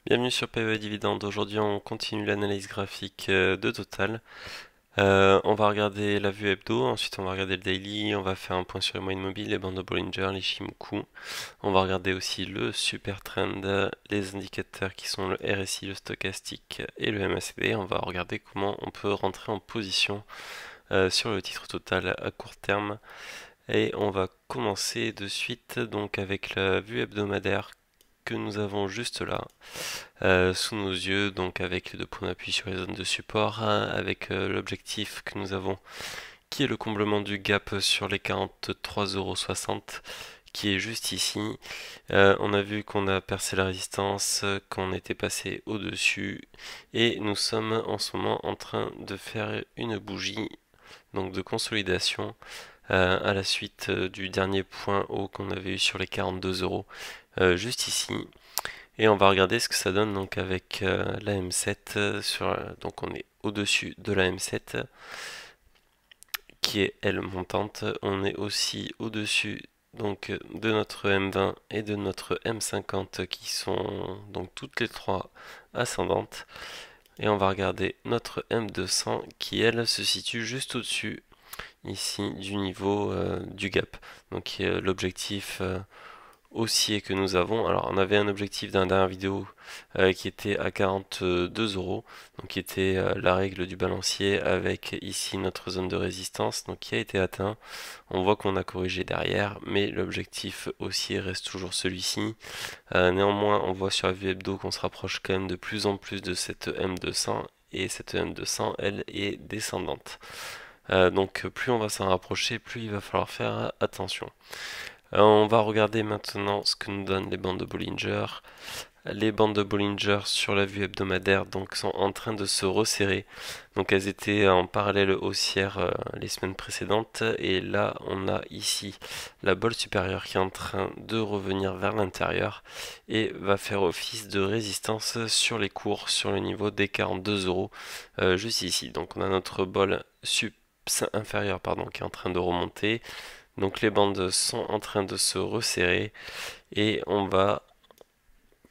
Bienvenue sur PE Dividende. Aujourd'hui, on continue l'analyse graphique de Total. On va regarder la vue hebdo, ensuite on va regarder le daily, on va faire un point sur les moyennes mobiles, les bandes de Bollinger, les Shimoku. On va regarder aussi le super trend, les indicateurs qui sont le RSI, le stochastique et le MACD. On va regarder comment on peut rentrer en position sur le titre Total à court terme. Et on va commencer de suite donc avec la vue hebdomadaire que nous avons juste là sous nos yeux, donc avec les deux points d'appui sur les zones de support, hein, avec l'objectif que nous avons qui est le comblement du gap sur les 43,60 € qui est juste ici. On a vu qu'on a percé la résistance, qu'on était passé au-dessus et nous sommes en ce moment en train de faire une bougie donc de consolidation à la suite du dernier point haut qu'on avait eu sur les 42 € juste ici. Et on va regarder ce que ça donne donc avec la M7 donc on est au-dessus de la M7 qui est elle montante. On est aussi au-dessus donc de notre M20 et de notre M50 qui sont donc toutes les trois ascendantes. Et on va regarder notre M200 qui elle se situe juste au-dessus ici du niveau du gap. Donc l'objectif haussier que nous avons. Alors on avait un objectif dans la dernière vidéo qui était à 42 €, donc qui était la règle du balancier avec ici notre zone de résistance, donc qui a été atteint. On voit qu'on a corrigé derrière, mais l'objectif haussier reste toujours celui-ci. Néanmoins, on voit sur la vue hebdo qu'on se rapproche quand même de plus en plus de cette M200, et cette M200, elle, est descendante. Donc plus on va s'en rapprocher, plus il va falloir faire attention. On va regarder maintenant ce que nous donnent les bandes de Bollinger. Les bandes de Bollinger sur la vue hebdomadaire donc sont en train de se resserrer. Donc elles étaient en parallèle haussière les semaines précédentes et là on a ici la bolle supérieure qui est en train de revenir vers l'intérieur et va faire office de résistance sur les cours sur le niveau des 42 € juste ici. Donc on a notre bolle inférieure pardon, qui est en train de remonter. Donc les bandes sont en train de se resserrer et on va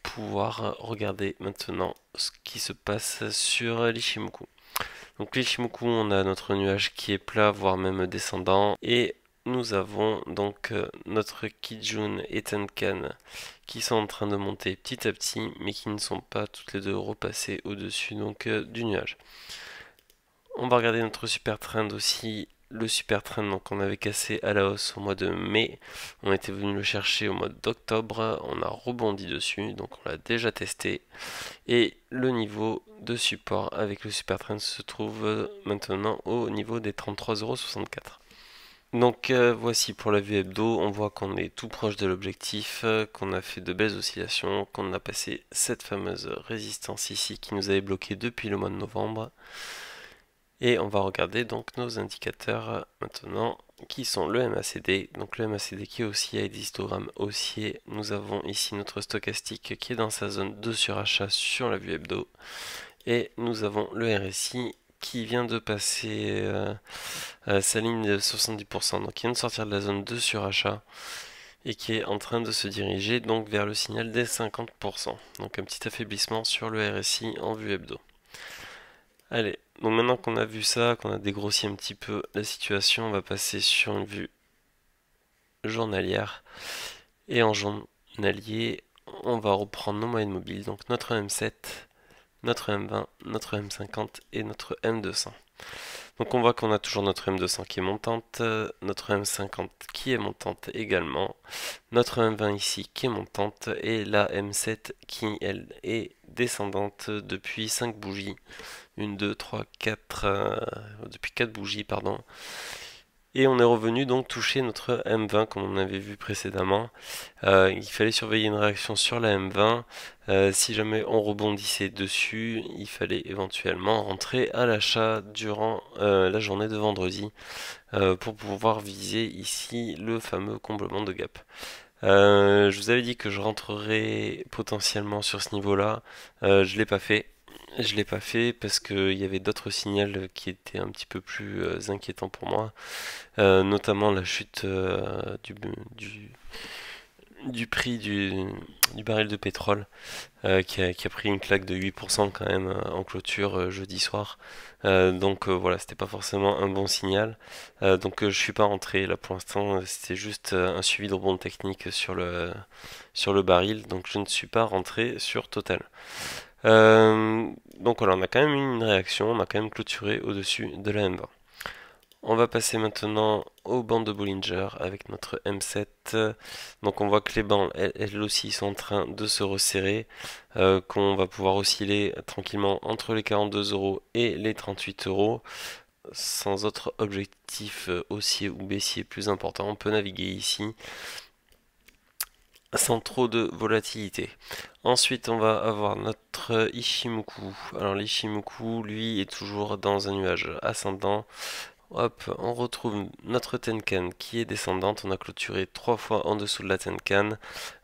pouvoir regarder maintenant ce qui se passe sur l'Ishimoku. Donc l'Ishimoku, on a notre nuage qui est plat, voire même descendant, et nous avons donc notre Kijun et Tenkan qui sont en train de monter petit à petit, mais qui ne sont pas toutes les deux repassées au-dessus donc du nuage. On va regarder notre super trend aussi. Le super trend donc on avait cassé à la hausse au mois de mai, on était venu le chercher au mois d'octobre, on a rebondi dessus, donc on l'a déjà testé. Et le niveau de support avec le super trend se trouve maintenant au niveau des 33,64 €. Donc voici pour la vue hebdo, on voit qu'on est tout proche de l'objectif, qu'on a fait de belles oscillations, qu'on a passé cette fameuse résistance ici qui nous avait bloqué depuis le mois de novembre. Et on va regarder donc nos indicateurs maintenant qui sont le MACD. Donc le MACD qui est haussier avec des histogrammes haussiers. Nous avons ici notre stochastique qui est dans sa zone de surachat sur la vue hebdo. Et nous avons le RSI qui vient de passer sa ligne de 70%. Donc il vient de sortir de la zone de surachat et qui est en train de se diriger donc vers le signal des 50%. Donc un petit affaiblissement sur le RSI en vue hebdo. Allez, donc maintenant qu'on a vu ça, qu'on a dégrossi un petit peu la situation, on va passer sur une vue journalière. Et en journalier, on va reprendre nos moyennes mobiles, donc notre M7, notre M20, notre M50 et notre M200. Donc on voit qu'on a toujours notre M200 qui est montante, notre M50 qui est montante également, notre M20 ici qui est montante et la M7 qui elle est descendante depuis 5 bougies. 1, 2, 3, 4, depuis 4 bougies, pardon. Et on est revenu donc toucher notre M20 comme on avait vu précédemment. Il fallait surveiller une réaction sur la M20. Si jamais on rebondissait dessus, il fallait éventuellement rentrer à l'achat durant la journée de vendredi pour pouvoir viser ici le fameux comblement de gap. Je vous avais dit que je rentrerais potentiellement sur ce niveau-là. Je l'ai pas fait. Je l'ai pas fait parce qu'il y avait d'autres signaux qui étaient un petit peu plus inquiétants pour moi, notamment la chute du prix du baril de pétrole qui a pris une claque de 8% quand même en clôture jeudi soir. Donc voilà, c'était pas forcément un bon signal. Donc je suis pas rentré là pour l'instant, c'était juste un suivi de rebond technique sur le baril, donc je ne suis pas rentré sur Total. Euh, donc voilà, on a quand même eu une réaction, on a quand même clôturé au-dessus de la M20. On va passer maintenant aux bandes de Bollinger avec notre M7. Donc on voit que les bandes, elles aussi, sont en train de se resserrer, qu'on va pouvoir osciller tranquillement entre les 42 euros et les 38 euros, sans autre objectif haussier ou baissier plus important. On peut naviguer ici sans trop de volatilité. Ensuite, on va avoir notre Ichimoku. Alors l'Ichimoku, lui, est toujours dans un nuage ascendant. Hop, on retrouve notre Tenkan qui est descendante. On a clôturé 3 fois en dessous de la Tenkan.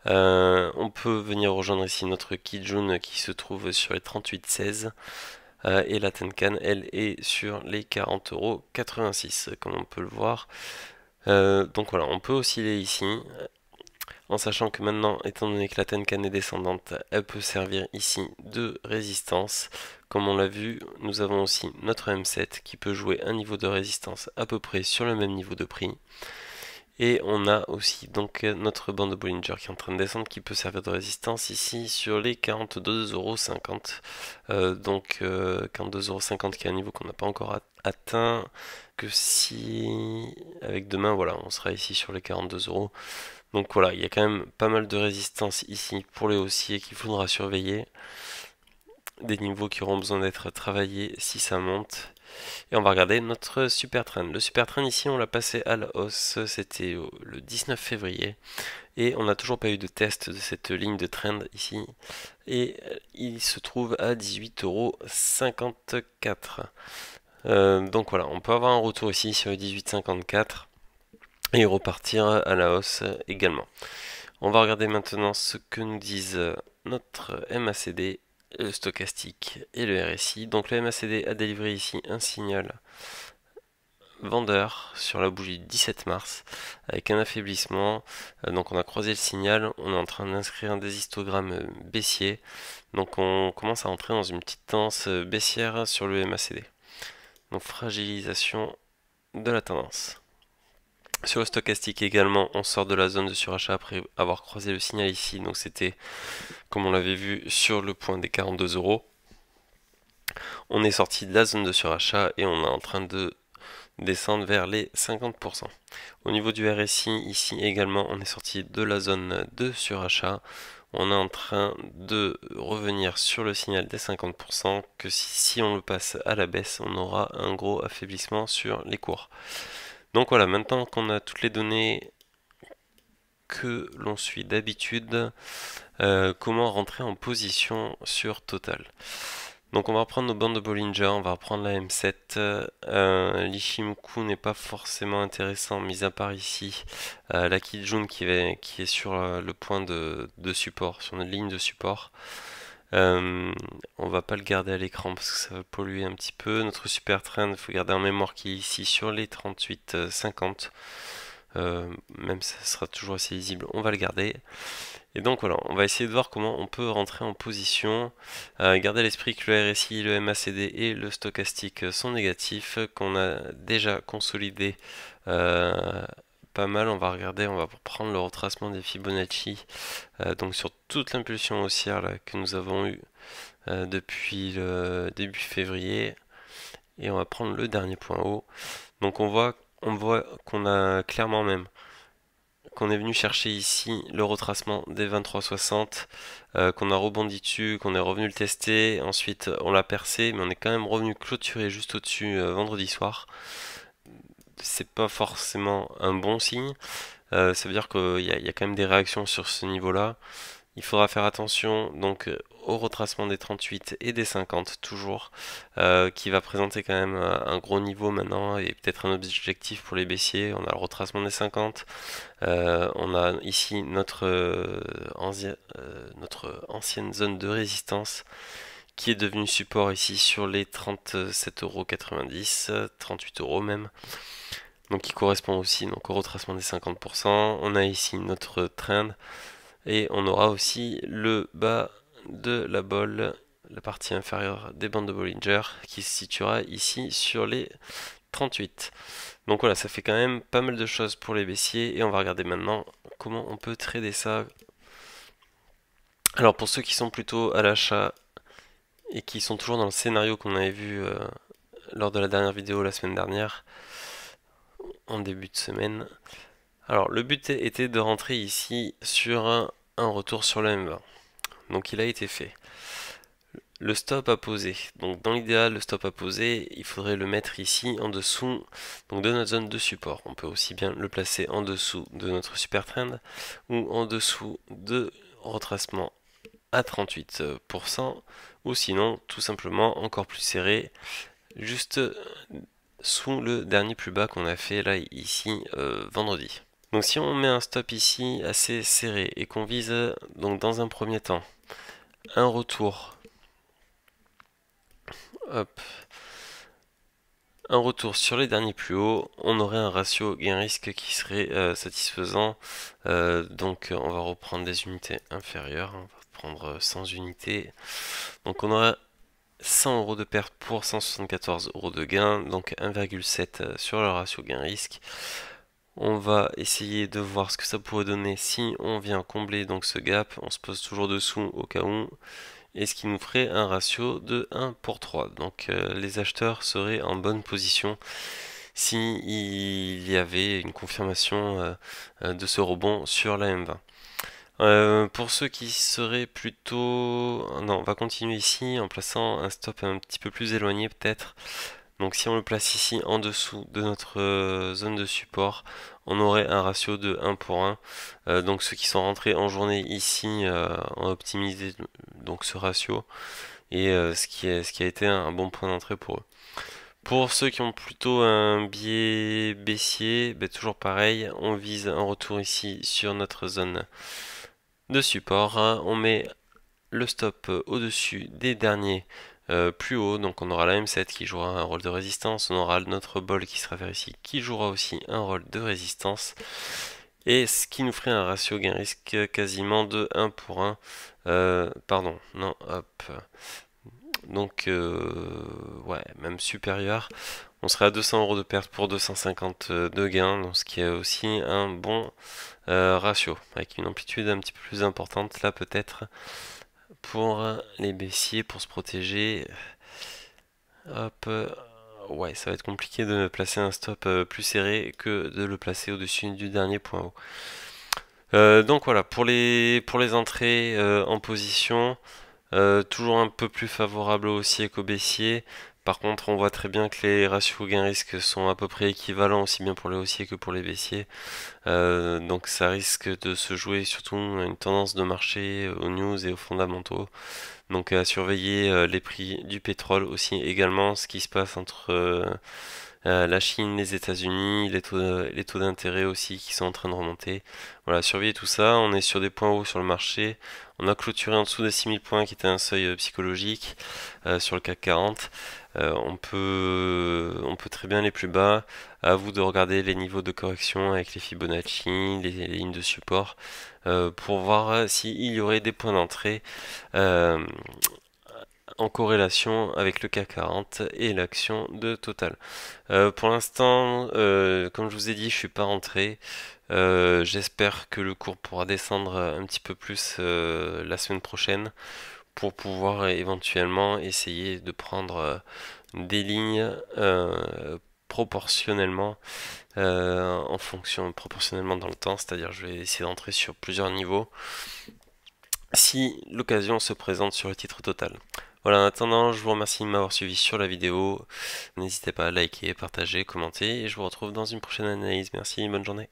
On peut venir rejoindre ici notre Kijun qui se trouve sur les 38,16. Et la Tenkan, elle, est sur les 40,86 € comme on peut le voir. Donc voilà, on peut osciller ici. En sachant que maintenant, étant donné que la Tenkan est descendante, elle peut servir ici de résistance. Comme on l'a vu, nous avons aussi notre M7 qui peut jouer un niveau de résistance à peu près sur le même niveau de prix. Et on a aussi donc notre bande de Bollinger qui est en train de descendre, qui peut servir de résistance ici sur les 42,50 €. Donc 42,50 € qui est un niveau qu'on n'a pas encore atteint. Que si avec demain, voilà, on sera ici sur les 42 €. Donc voilà, il y a quand même pas mal de résistance ici pour les haussiers qu'il faudra surveiller. Des niveaux qui auront besoin d'être travaillés si ça monte. Et on va regarder notre super trend. Le super trend ici, on l'a passé à la hausse, c'était le 19 février. Et on n'a toujours pas eu de test de cette ligne de trend ici. Et il se trouve à 18,54 €. Donc voilà, on peut avoir un retour ici sur les 18,54 et repartir à la hausse également. On va regarder maintenant ce que nous disent notre MACD, le stochastique et le RSI. Donc le MACD a délivré ici un signal vendeur sur la bougie du 17 mars avec un affaiblissement. Donc on a croisé le signal, on est en train d'inscrire un des histogrammes baissier. Donc on commence à entrer dans une petite tendance baissière sur le MACD. Donc fragilisation de la tendance. Sur le stochastique également, on sort de la zone de surachat après avoir croisé le signal ici. Donc c'était, comme on l'avait vu, sur le point des 42 €. On est sorti de la zone de surachat et on est en train de descendre vers les 50%. Au niveau du RSI, ici également, on est sorti de la zone de surachat. On est en train de revenir sur le signal des 50%, que si on le passe à la baisse, on aura un gros affaiblissement sur les cours. Donc voilà, maintenant qu'on a toutes les données que l'on suit d'habitude, comment rentrer en position sur Total. Donc on va reprendre nos bandes de Bollinger, on va reprendre la M7. L'Ichimoku n'est pas forcément intéressant, mis à part ici la Kijun qui est sur le point de support, sur notre ligne de support. On va pas le garder à l'écran parce que ça va polluer un petit peu. Notre super trend, il faut garder en mémoire qu'il est ici sur les 38,50. Même ça sera toujours assez lisible, on va le garder. Et donc voilà, on va essayer de voir comment on peut rentrer en position. Gardez à l'esprit que le RSI, le MACD et le stochastique sont négatifs, qu'on a déjà consolidé pas mal. On va regarder, on va prendre le retracement des Fibonacci, donc sur toute l'impulsion haussière là, que nous avons eu depuis le début février. Et on va prendre le dernier point haut. Donc on voit qu'on a clairement même qu'on est venu chercher ici le retracement des 23,60, qu'on a rebondi dessus, qu'on est revenu le tester, ensuite on l'a percé, mais on est quand même revenu clôturer juste au-dessus vendredi soir. C'est pas forcément un bon signe, ça veut dire qu'il y a quand même des réactions sur ce niveau-là. Il faudra faire attention donc au retracement des 38 et des 50 toujours, qui va présenter quand même un gros niveau maintenant et peut-être un objectif pour les baissiers. On a le retracement des 50, on a ici notre ancienne zone de résistance qui est devenue support ici sur les 37,90 €, 38 € même. donc qui correspond aussi donc, au retracement des 50%. On a ici notre trend et on aura aussi le bas de la bolle, la partie inférieure des bandes de Bollinger qui se situera ici sur les 38. Donc voilà, ça fait quand même pas mal de choses pour les baissiers et on va regarder maintenant comment on peut trader ça. Alors pour ceux qui sont plutôt à l'achat et qui sont toujours dans le scénario qu'on avait vu lors de la dernière vidéo la semaine dernière, en début de semaine. Alors le but était de rentrer ici sur un retour sur le M20. Donc il a été fait. Le stop à poser. Donc dans l'idéal, le stop à poser, il faudrait le mettre ici en dessous donc de notre zone de support. On peut aussi bien le placer en dessous de notre super trend ou en dessous de retracement à 38% ou sinon tout simplement encore plus serré juste sous le dernier plus bas qu'on a fait là ici vendredi. Donc si on met un stop ici assez serré et qu'on vise donc dans un premier temps un retour, hop, un retour sur les derniers plus hauts, on aurait un ratio gain-risque qui serait satisfaisant. Donc on va reprendre des unités inférieures, on va prendre 100 unités. Donc on aura 100 euros de perte pour 174 euros de gain, donc 1,7 sur le ratio gain-risque. On va essayer de voir ce que ça pourrait donner si on vient combler donc ce gap. On se pose toujours dessous au cas où. Et ce qui nous ferait un ratio de 1 pour 3. Donc les acheteurs seraient en bonne position si il y avait une confirmation de ce rebond sur la M20. Pour ceux qui seraient plutôt... Non, on va continuer ici en plaçant un stop un petit peu plus éloigné peut-être. Donc si on le place ici en dessous de notre zone de support, on aurait un ratio de 1 pour 1. Donc ceux qui sont rentrés en journée ici ont optimisé donc ce ratio et ce qui a été un bon point d'entrée pour eux. Pour ceux qui ont plutôt un biais baissier, ben, toujours pareil, on vise un retour ici sur notre zone de support. On met le stop au-dessus des derniers plus haut, donc on aura la M7 qui jouera un rôle de résistance, on aura notre bol qui sera vers ici qui jouera aussi un rôle de résistance, et ce qui nous ferait un ratio gain-risque quasiment de 1 pour 1, pardon, non, hop, donc ouais, même supérieur, on serait à 200 euros de perte pour 250 de gain, donc ce qui est aussi un bon ratio, avec une amplitude un petit peu plus importante là peut-être, pour les baissiers, pour se protéger. Hop, ouais, ça va être compliqué de placer un stop plus serré que de le placer au-dessus du dernier point haut. Donc voilà, pour les entrées en position, toujours un peu plus favorable au haussier qu'au baissier. Par contre, on voit très bien que les ratios gain-risque sont à peu près équivalents aussi bien pour les haussiers que pour les baissiers. Donc ça risque de se jouer surtout à une tendance de marché, aux news et aux fondamentaux. Donc à surveiller les prix du pétrole aussi également, ce qui se passe entre la Chine, les États-Unis, les taux d'intérêt aussi qui sont en train de remonter. Voilà, surveiller tout ça. On est sur des points hauts sur le marché. On a clôturé en dessous des 6000 points qui était un seuil psychologique sur le CAC 40. On peut très bien aller plus bas. À vous de regarder les niveaux de correction avec les Fibonacci, les lignes de support pour voir s'il y aurait des points d'entrée en corrélation avec le CAC 40 et l'action de Total. Pour l'instant, comme je vous ai dit, je suis pas rentré. J'espère que le cours pourra descendre un petit peu plus la semaine prochaine pour pouvoir éventuellement essayer de prendre des lignes proportionnellement en fonction proportionnellement dans le temps, c'est-à-dire je vais essayer d'entrer sur plusieurs niveaux si l'occasion se présente sur le titre Total. Voilà, en attendant, je vous remercie de m'avoir suivi sur la vidéo. N'hésitez pas à liker, partager, commenter et je vous retrouve dans une prochaine analyse. Merci, bonne journée.